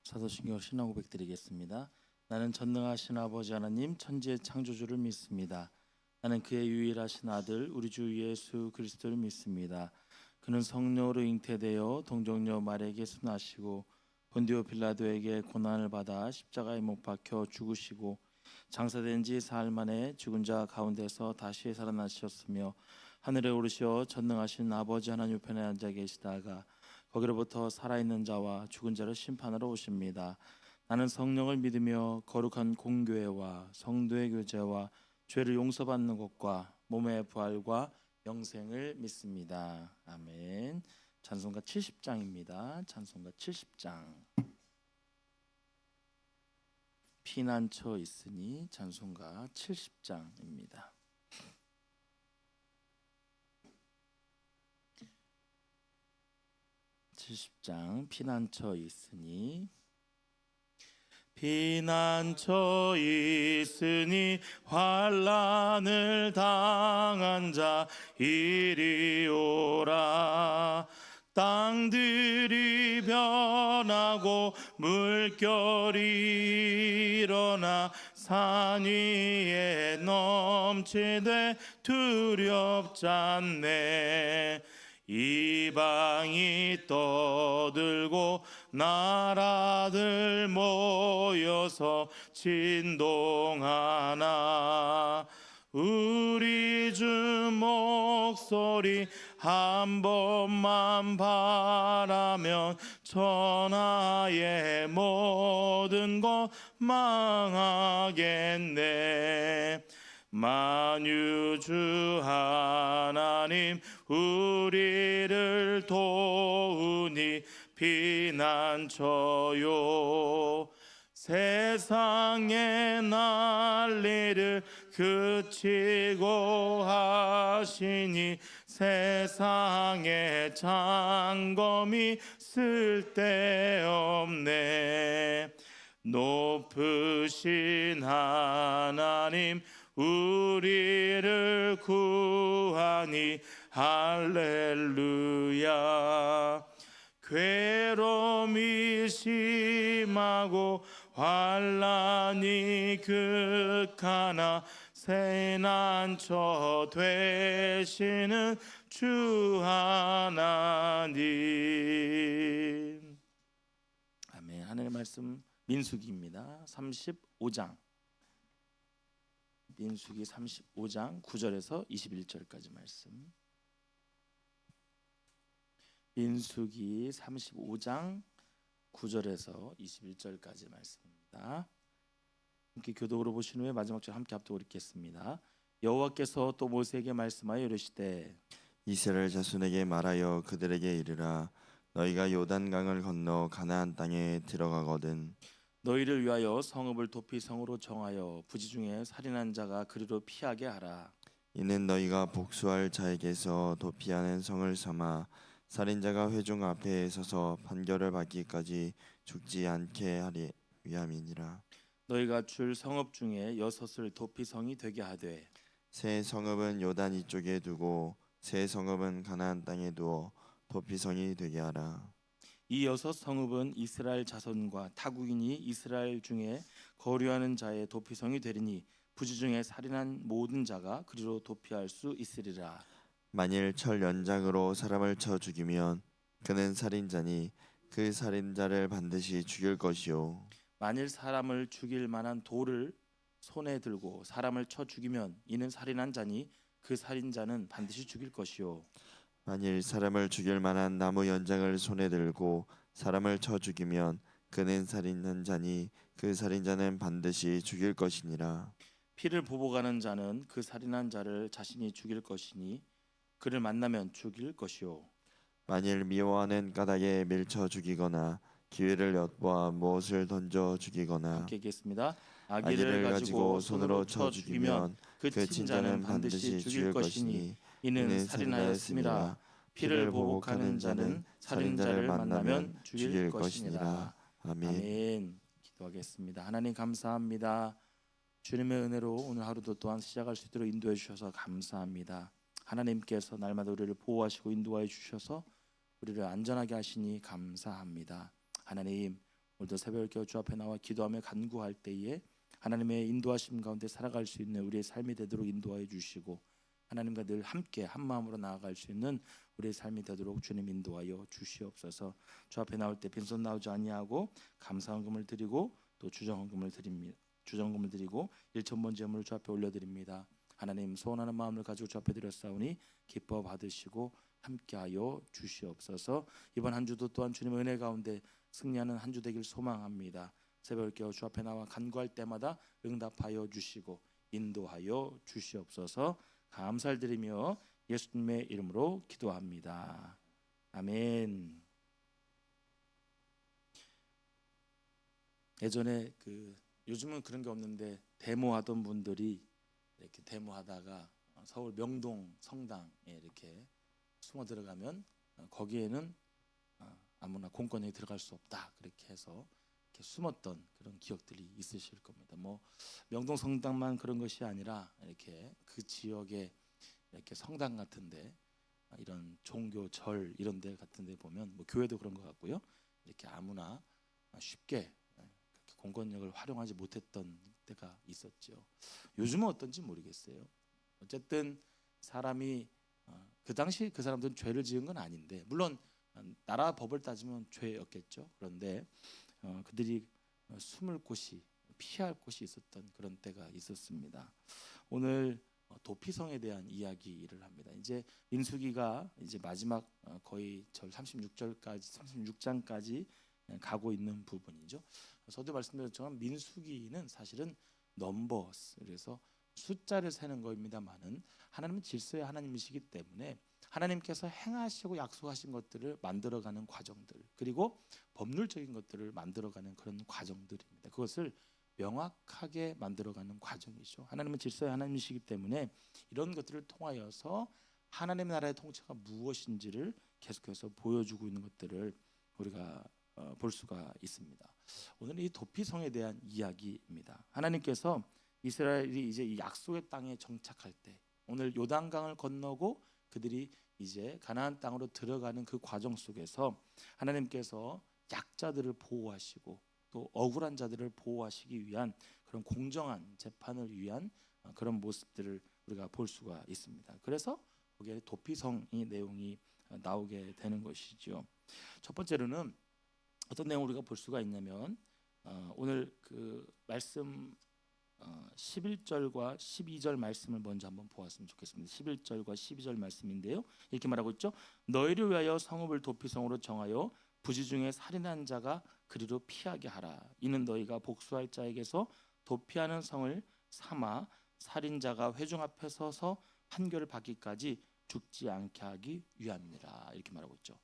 사도신경 신앙 고백 드리겠습니다. 나는 전능하신 아버지 하나님 천지의 창조주를 믿습니다. 나는 그의 유일하신 아들 우리 주 예수 그리스도를 믿습니다. 그는 성령으로 잉태되어 동정녀 마리아에게 순하시고 본디오 빌라도에게 고난을 받아 십자가에 못 박혀 죽으시고 장사된 지 사흘 만에 죽은 자 가운데서 다시 살아나셨으며 하늘에 오르시어 전능하신 아버지 하나님 우편에 앉아 계시다가 거기로부터 살아있는 자와 죽은 자를 심판하러 오십니다. 나는 성령을 믿으며 거룩한 공교회와 성도의 교제와 죄를 용서받는 것과 몸의 부활과 영생을 믿습니다. 아멘. 찬송가 70장입니다. 찬송가 70장. 피난처 있으니 찬송가 70장입니다. 피난처 있으니 피난처 있으니 환난을 당한 자 이리 오라. 땅들이 변하고 물결이 일어나 산 위에 넘치되 두렵지 않네. 이방이 떠들고 나라들 모여서 진동하나 우리 주 목소리 한 번만 바라면 천하의 모든 것 망하겠네. 만유주 하나님 우리를 도우니 피난처요. 세상의 난리를 그치고 하시니 세상의 장검이 쓸데없네. 높으신 하나님 우리를 구하니 할렐루야. 괴로움이 심하고 환난이 극하나 세난처 되시는 주 하나님. 아멘. 하늘의 말씀 민수기입니다. 35장. 민수기 35장 9절에서 21절까지 말씀. 민수기 35장 9절에서 21절까지 말씀입니다. 함께 교독으로 보신 후에 마지막 절 함께 합독을 읽겠습니다. 여호와께서 또 모세에게 말씀하여 이르시되 이스라엘 자손에게 말하여 그들에게 이르라. 너희가 요단강을 건너 가나안 땅에 들어가거든 너희를 위하여 성읍을 도피 성으로 정하여 부지 중에 살인한 자가 그리로 피하게 하라. 이는 너희가 복수할 자에게서 도피하는 성을 삼아 살인자가 회중 앞에 서서 판결을 받기까지 죽지 않게 하리 위함이니라. 너희가 줄 성읍 중에 여섯을 도피 성이 되게 하되 새 성읍은 요단 이쪽에 두고 새 성읍은 가나안 땅에 두어 도피 성이 되게 하라. 이 여섯 성읍은 이스라엘 자손과 타국인이 이스라엘 중에 거류하는 자의 도피성이 되리니 부지 중에 살인한 모든 자가 그리로 도피할 수 있으리라. 만일 철 연장으로 사람을 쳐 죽이면 그는 살인자니 그 살인자를 반드시 죽일 것이요. 만일 사람을 죽일 만한 돌을 손에 들고 사람을 쳐 죽이면 이는 살인한 자니 그 살인자는 반드시 죽일 것이요. 만일 사람을 죽일 만한 나무 연장을 손에 들고 사람을 쳐 죽이면 그는 살인한 자니 그 살인자는 반드시 죽일 것이니라. 피를 보복하는 자는 그 살인한 자를 자신이 죽일 것이니 그를 만나면 죽일 것이요. 만일 미워하는 까닭에 밀쳐 죽이거나 기회를 엿보아 무엇을 던져 죽이거나 함께 읽겠습니다. 아기를 가지고 손으로 쳐 죽이면 그 친자는 반드시 죽일 것이니 이는 살인하였음이라. 피를 보복하는 자는 살인자를 만나면 죽일 것이니라. 아멘. 아멘. 기도하겠습니다. 하나님 감사합니다. 주님의 은혜로 오늘 하루도 또한 시작할 수 있도록 인도해 주셔서 감사합니다. 하나님께서 날마다 우리를 보호하시고 인도하여 주셔서 우리를 안전하게 하시니 감사합니다. 하나님, 오늘도 새벽에 주 앞에 나와 기도하며 간구할 때에 하나님의 인도하심 가운데 살아갈 수 있는 우리의 삶이 되도록 인도하여 주시고 하나님과 늘 함께 한 마음으로 나아갈 수 있는 우리의 삶이 되도록 주님 인도하여 주시옵소서. 주 앞에 나올 때 빈손 나오지 아니하고 감사헌금을 드리고 또 주정헌금을 드립니다. 주정금을 드리고 일천번 제물을 주 앞에 올려드립니다. 하나님 소원하는 마음을 가지고 주 앞에 드렸사오니 기뻐 받으시고 함께하여 주시옵소서. 이번 한 주도 또한 주님의 은혜 가운데 승리하는 한 주 되길 소망합니다. 새벽을 깨어 주 앞에 나와 간구할 때마다 응답하여 주시고 인도하여 주시옵소서. 감사를 드리며 예수님의 이름으로 기도합니다. 아멘. 예전에 요즘은 그런 게 없는데 데모하던 분들이 이렇게 데모하다가 서울 명동 성당에 이렇게 숨어 들어가면 거기에는 아무나 공권력이 들어갈 수 없다 그렇게 해서 이렇게 숨었던 그런 기억들이 있으실 겁니다. 뭐 명동 성당만 그런 것이 아니라 이렇게 그 지역에 이렇게 성당 같은데 이런 종교 절 이런 데 같은데 보면 뭐 교회도 그런 것 같고요. 이렇게 아무나 쉽게 그렇게 공권력을 활용하지 못했던 때가 있었죠. 요즘은 어떤지 모르겠어요. 어쨌든 사람이 그 당시 그 사람들은 죄를 지은 건 아닌데 물론 나라 법을 따지면 죄였겠죠. 그런데 그들이 숨을 곳이 피할 곳이 있었던 그런 때가 있었습니다. 오늘 도피성에 대한 이야기를 합니다. 이제 민수기가 이제 마지막 거의 절 36장까지 가고 있는 부분이죠. 저도 말씀드린 것처럼 민수기는 사실은 넘버스 그래서 숫자를 세는 거입니다만은 하나님은 질서의 하나님이시기 때문에 하나님께서 행하시고 약속하신 것들을 만들어가는 과정들 그리고 법률적인 것들을 만들어가는 그런 과정들입니다. 그것을 명확하게 만들어가는 과정이죠. 하나님은 질서의 하나님이시기 때문에 이런 것들을 통하여서 하나님의 나라의 통치가 무엇인지를 계속해서 보여주고 있는 것들을 우리가 볼 수가 있습니다. 오늘 이 도피성에 대한 이야기입니다. 하나님께서 이스라엘이 이제 이 약속의 땅에 정착할 때 오늘 요단강을 건너고 그들이 이제 가나안 땅으로 들어가는 그 과정 속에서 하나님께서 약자들을 보호하시고 또 억울한 자들을 보호하시기 위한 그런 공정한 재판을 위한 그런 모습들을 우리가 볼 수가 있습니다. 그래서 거기에 도피성의 내용이 나오게 되는 것이죠. 첫 번째로는 어떤 내용을 우리가 볼 수가 있냐면 오늘 그 말씀 11절과 12절 말씀을 먼저 한번 보았으면 좋겠습니다. 11절과 12절 말씀인데요. 이렇게 말하고 있죠. 너희를 위하여 성읍을 도피성으로 정하여 부지 중에 살인한 자가 그리로 피하게 하라. 이는 너희가 복수할 자에게서 도피하는 성을 삼아 살인자가 회중 앞에 서서 판결을 받기까지 죽지 않게 하기 위함이라. 이렇게 말하고 있죠.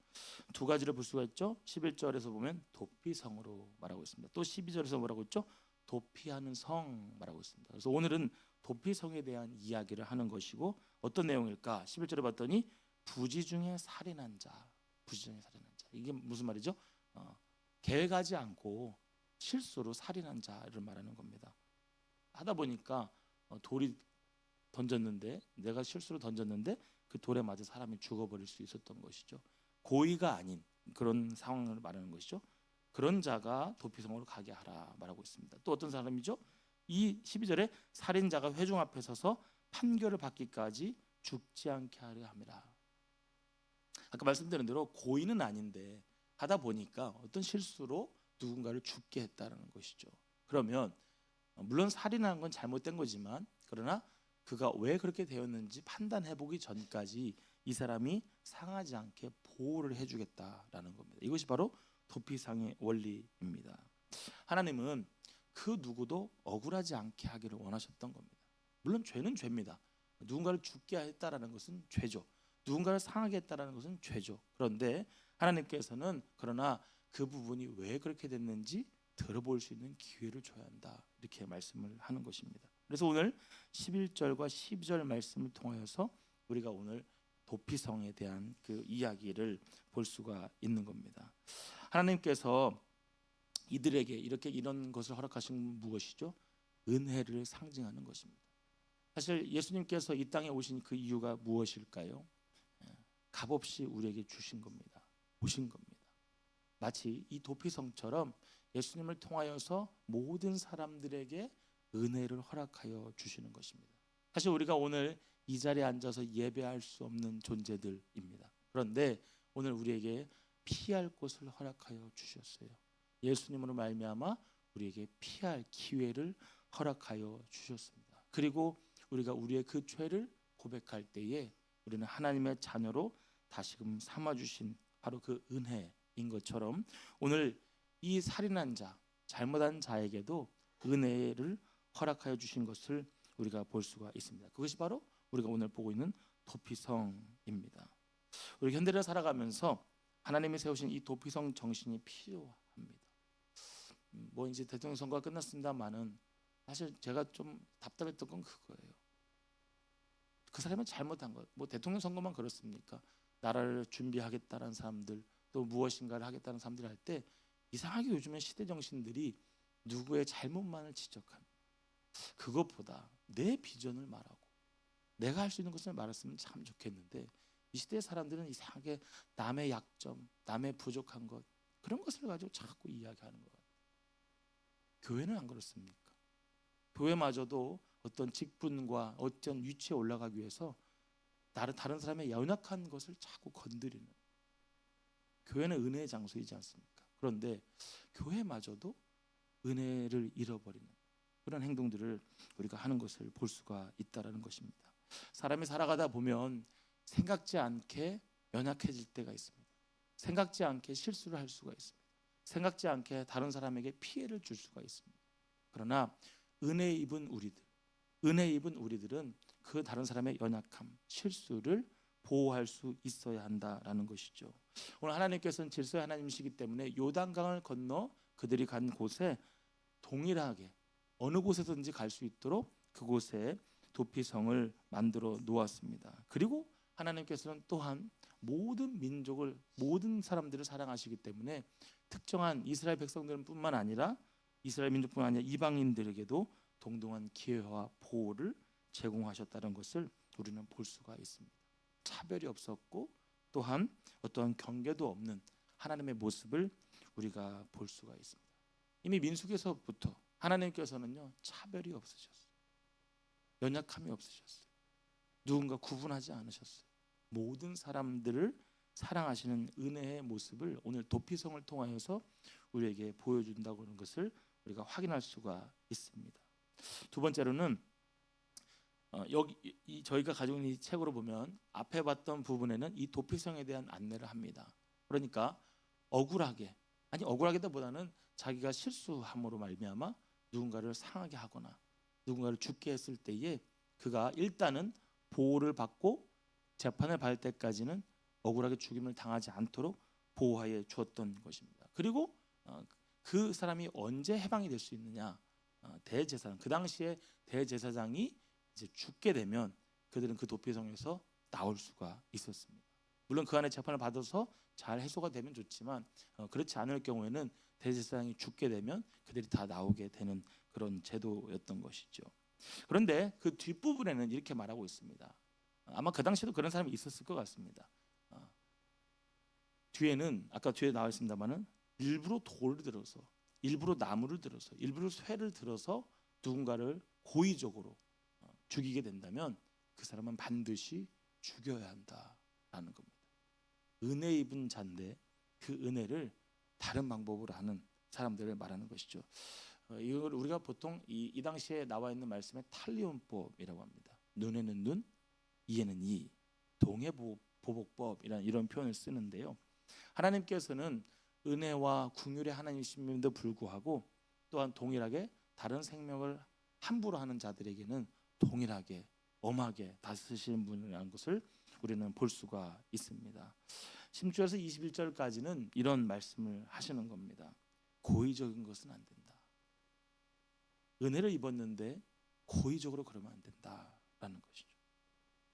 두 가지를 볼 수가 있죠. 11절에서 보면 도피성으로 말하고 있습니다. 또 12절에서 뭐라고 있죠? 도피하는 성 말하고 있습니다. 그래서 오늘은 도피성에 대한 이야기를 하는 것이고 어떤 내용일까? 11절에 봤더니 부지 중에 살인한 자, 부지 중에 살인한 자. 이게 무슨 말이죠? 계획하지 않고 실수로 살인한 자를 말하는 겁니다. 하다 보니까 돌이 던졌는데 내가 실수로 던졌는데 그 돌에 맞아 사람이 죽어버릴 수 있었던 것이죠. 고의가 아닌 그런 상황을 말하는 것이죠. 그런 자가 도피성으로 가게 하라 말하고 있습니다. 또 어떤 사람이죠? 이 12절에 살인자가 회중 앞에 서서 판결을 받기까지 죽지 않게 하려 함이라. 아까 말씀드린 대로 고의는 아닌데 하다 보니까 어떤 실수로 누군가를 죽게 했다는 것이죠. 그러면 물론 살인한 건 잘못된 거지만 그러나 그가 왜 그렇게 되었는지 판단해 보기 전까지 이 사람이 상하지 않게 보호를 해주겠다라는 겁니다. 이것이 바로 도피성의 원리입니다. 하나님은 그 누구도 억울하지 않게 하기를 원하셨던 겁니다. 물론 죄는 죄입니다. 누군가를 죽게 했다라는 것은 죄죠. 누군가를 상하게 했다라는 것은 죄죠. 그런데 하나님께서는 그러나 그 부분이 왜 그렇게 됐는지 들어볼 수 있는 기회를 줘야 한다. 이렇게 말씀을 하는 것입니다. 그래서 오늘 11절과 12절 말씀을 통하여서 우리가 오늘 도피성에 대한 그 이야기를 볼 수가 있는 겁니다. 하나님께서 이들에게 이렇게 이런 것을 허락하신 무엇이죠? 은혜를 상징하는 것입니다. 사실 예수님께서 이 땅에 오신 그 이유가 무엇일까요? 값없이 우리에게 주신 겁니다. 오신 겁니다. 마치 이 도피성처럼 예수님을 통하여서 모든 사람들에게 은혜를 허락하여 주시는 것입니다. 사실 우리가 오늘 이 자리에 앉아서 예배할 수 없는 존재들입니다. 그런데 오늘 우리에게 피할 곳을 허락하여 주셨어요. 예수님으로 말미암아 우리에게 피할 기회를 허락하여 주셨습니다. 그리고 우리가 우리의 그 죄를 고백할 때에 우리는 하나님의 자녀로 다시금 삼아 주신 바로 그 은혜인 것처럼 오늘 이 살인한 자, 잘못한 자에게도 은혜를 허락하여 주신 것을 우리가 볼 수가 있습니다. 그것이 바로 우리가 오늘 보고 있는 도피성입니다. 우리 현대를 살아가면서 하나님이 세우신 이 도피성 정신이 필요합니다. 뭐 이제 대통령 선거가 끝났습니다만은 사실 제가 좀 답답했던 건 그거예요. 그 사람은 잘못한 것. 뭐 대통령 선거만 그렇습니까? 나라를 준비하겠다는 사람들, 또 무엇인가를 하겠다는 사람들이 할 때 이상하게 요즘에 시대 정신들이 누구의 잘못만을 지적하는. 그것보다 내 비전을 말하고 내가 할 수 있는 것을 말했으면 참 좋겠는데 이 시대 사람들은 이상하게 남의 약점, 남의 부족한 것 그런 것을 가지고 자꾸 이야기하는 것 같아요. 교회는 안 그렇습니까? 교회마저도 어떤 직분과 어떤 위치에 올라가기 위해서 다른 사람의 연약한 것을 자꾸 건드리는, 교회는 은혜의 장소이지 않습니까? 그런데 교회마저도 은혜를 잃어버리는 그런 행동들을 우리가 하는 것을 볼 수가 있다라는 것입니다. 사람이 살아가다 보면 생각지 않게 연약해질 때가 있습니다. 생각지 않게 실수를 할 수가 있습니다. 생각지 않게 다른 사람에게 피해를 줄 수가 있습니다. 그러나 은혜 입은 우리들은 그 다른 사람의 연약함, 실수를 보호할 수 있어야 한다라는 것이죠. 오늘 하나님께서는 질서의 하나님이시기 때문에 요단강을 건너 그들이 간 곳에 동일하게 어느 곳에든지 갈 수 있도록 그곳에 도피성을 만들어 놓았습니다. 그리고 하나님께서는 또한 모든 민족을, 모든 사람들을 사랑하시기 때문에 특정한 이스라엘 백성들뿐만 아니라 이스라엘 민족뿐만 아니라 이방인들에게도 동등한 기회와 보호를 제공하셨다는 것을 우리는 볼 수가 있습니다. 차별이 없었고 또한 어떠한 경계도 없는 하나님의 모습을 우리가 볼 수가 있습니다. 이미 민수기에서부터 하나님께서는요 차별이 없으셨어요. 연약함이 없으셨어요. 누군가 구분하지 않으셨어요. 모든 사람들을 사랑하시는 은혜의 모습을 오늘 도피성을 통하여서 우리에게 보여준다고 하는 것을 우리가 확인할 수가 있습니다. 두 번째로는 여기 저희가 가지고 있는 이 책으로 보면 앞에 봤던 부분에는 이 도피성에 대한 안내를 합니다. 그러니까 억울하게보다는 자기가 실수함으로 말미암아 누군가를 상하게 하거나 누군가를 죽게 했을 때에 그가 일단은 보호를 받고 재판을 받을 때까지는 억울하게 죽임을 당하지 않도록 보호하여 주었던 것입니다. 그리고 그 사람이 언제 해방이 될 수 있느냐? 대제사장, 그 당시에 대제사장이 이제 죽게 되면 그들은 그 도피성에서 나올 수가 있었습니다. 물론 그 안에 재판을 받아서 잘 해소가 되면 좋지만 그렇지 않을 경우에는 대제사장이 죽게 되면 그들이 다 나오게 되는 그런 제도였던 것이죠. 그런데 그 뒷부분에는 이렇게 말하고 있습니다. 아마 그 당시에도 그런 사람이 있었을 것 같습니다. 뒤에는 아까 뒤에 나와 있습니다만은 일부러 돌을 들어서, 일부러 나무를 들어서, 일부러 쇠를 들어서 누군가를 고의적으로 죽이게 된다면 그 사람은 반드시 죽여야 한다라는 겁니다. 은혜 입은 자인데 그 은혜를 다른 방법으로 하는 사람들을 말하는 것이죠. 이걸 우리가 보통 이 당시에 나와 있는 말씀에 탈리온법이라고 합니다. 눈에는 눈, 이에는 이, 동해보복법이라는 이런 표현을 쓰는데요. 하나님께서는 은혜와 긍휼의 하나님이심에도 불구하고 또한 동일하게 다른 생명을 함부로 하는 자들에게는 동일하게 엄하게 다스리시는 분이라는 것을 우리는 볼 수가 있습니다. 10절에서 21절까지는 이런 말씀을 하시는 겁니다. 고의적인 것은 안 된다. 은혜를 입었는데 고의적으로 그러면 안 된다라는 것이죠.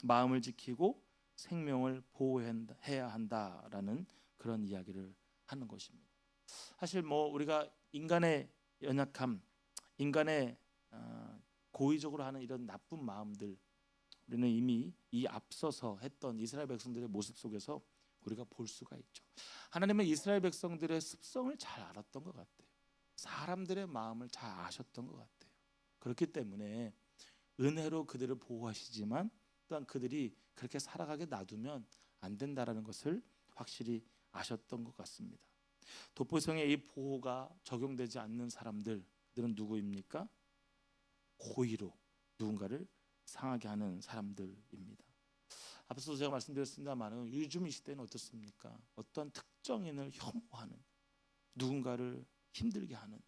마음을 지키고 생명을 보호해야 한다라는 그런 이야기를 하는 것입니다. 사실 뭐 우리가 인간의 연약함, 인간의 고의적으로 하는 이런 나쁜 마음들 우리는 이미 이 앞서서 했던 이스라엘 백성들의 모습 속에서 우리가 볼 수가 있죠. 하나님은 이스라엘 백성들의 습성을 잘 알았던 것 같아요. 사람들의 마음을 잘 아셨던 것 같아요. 그렇기 때문에 은혜로 그들을 보호하시지만 또한 그들이 그렇게 살아가게 놔두면 안 된다라는 것을 확실히 아셨던 것 같습니다. 독보성의 이 보호가 적용되지 않는 사람들은 누구입니까? 고의로 누군가를 상하게 하는 사람들입니다. 앞서도 제가 말씀드렸습니다만 요즘 이 시대는 어떻습니까? 어떤 특정인을 혐오하는, 누군가를 힘들게 하는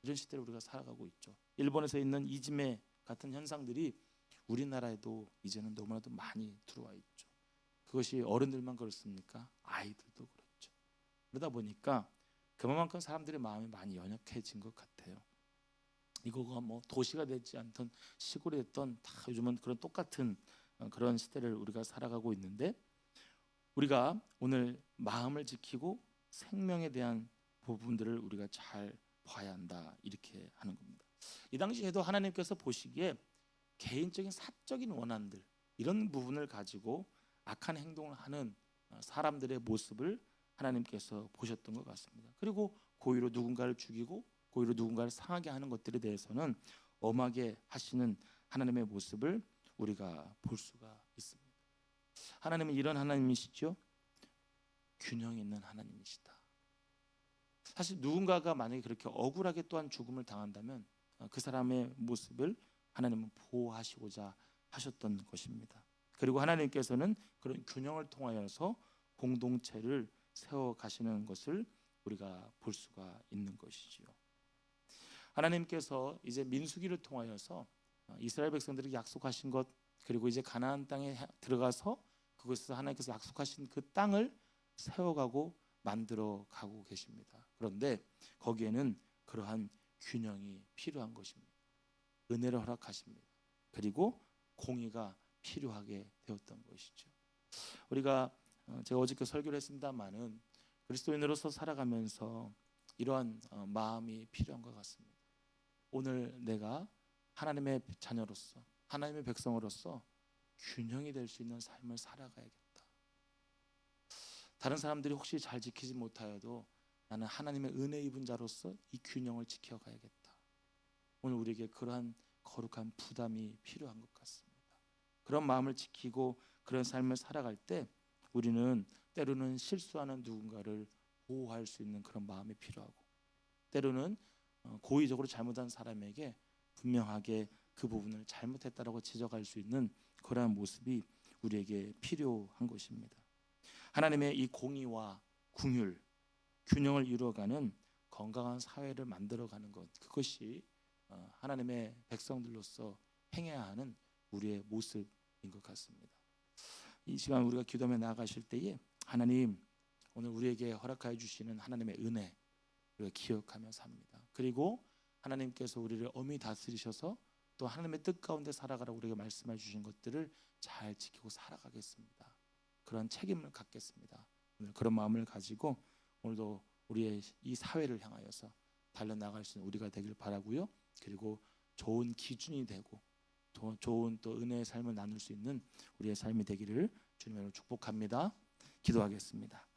이런 시대를 우리가 살아가고 있죠. 일본에서 있는 이지메 같은 현상들이 우리나라에도 이제는 너무나도 많이 들어와 있죠. 그것이 어른들만 그렇습니까? 아이들도 그렇죠. 그러다 보니까 그만큼 사람들의 마음이 많이 연약해진 것 같아요. 이거가 뭐 도시가 되지 않던 시골이 됐던 다 요즘은 그런 똑같은 그런 시대를 우리가 살아가고 있는데, 우리가 오늘 마음을 지키고 생명에 대한 부분들을 우리가 잘 봐야 한다, 이렇게 하는 겁니다. 이 당시에도 하나님께서 보시기에 개인적인 사적인 원한들, 이런 부분을 가지고 악한 행동을 하는 사람들의 모습을 하나님께서 보셨던 것 같습니다. 그리고 고의로 누군가를 죽이고 고의로 누군가를 상하게 하는 것들에 대해서는 엄하게 하시는 하나님의 모습을 우리가 볼 수가 있습니다. 하나님은 이런 하나님이시죠. 균형 있는 하나님이시다. 사실 누군가가 만약에 그렇게 억울하게 또한 죽음을 당한다면 그 사람의 모습을 하나님은 보호하시고자 하셨던 것입니다. 그리고 하나님께서는 그런 균형을 통하여서 공동체를 세워 가시는 것을 우리가 볼 수가 있는 것이지요. 하나님께서 이제 민수기를 통하여서 이스라엘 백성들에게 약속하신 것, 그리고 이제 가나안 땅에 들어가서 그곳에서 하나님께서 약속하신 그 땅을 세워가고 만들어 가고 계십니다. 그런데 거기에는 그러한 균형이 필요한 것입니다. 은혜를 허락하십니다. 그리고 공의가 필요하게 되었던 것이죠. 우리가 제가 어저께 설교를 했습니다마는 그리스도인으로서 살아가면서 이러한 마음이 필요한 것 같습니다. 오늘 내가 하나님의 자녀로서, 하나님의 백성으로서 균형이 될 수 있는 삶을 살아가야겠다. 다른 사람들이 혹시 잘 지키지 못하여도 나는 하나님의 은혜 입은 자로서 이 균형을 지켜가야겠다. 오늘 우리에게 그러한 거룩한 부담이 필요한 것 같습니다. 그런 마음을 지키고 그런 삶을 살아갈 때 우리는 때로는 실수하는 누군가를 보호할 수 있는 그런 마음이 필요하고, 때로는 고의적으로 잘못한 사람에게 분명하게 그 부분을 잘못했다라고 지적할 수 있는 그러한 모습이 우리에게 필요한 것입니다. 하나님의 이 공의와 긍휼, 균형을 이루어가는 건강한 사회를 만들어가는 것, 그것이 하나님의 백성들로서 행해야 하는 우리의 모습인 것 같습니다. 이 시간 우리가 기도하며 나아가실 때에 하나님, 오늘 우리에게 허락하여 주시는 하나님의 은혜 우리가 기억하며 삽니다. 그리고 하나님께서 우리를 엄히 다스리셔서 또 하나님의 뜻 가운데 살아가라고 우리에게 말씀해 주신 것들을 잘 지키고 살아가겠습니다. 그런 책임을 갖겠습니다. 오늘 그런 마음을 가지고 오늘도 우리의 이 사회를 향하여서 달려나갈 수 있는 우리가 되길 바라고요. 그리고 좋은 기준이 되고 더 좋은 또 은혜의 삶을 나눌 수 있는 우리의 삶이 되기를 주님으로 축복합니다. 기도하겠습니다.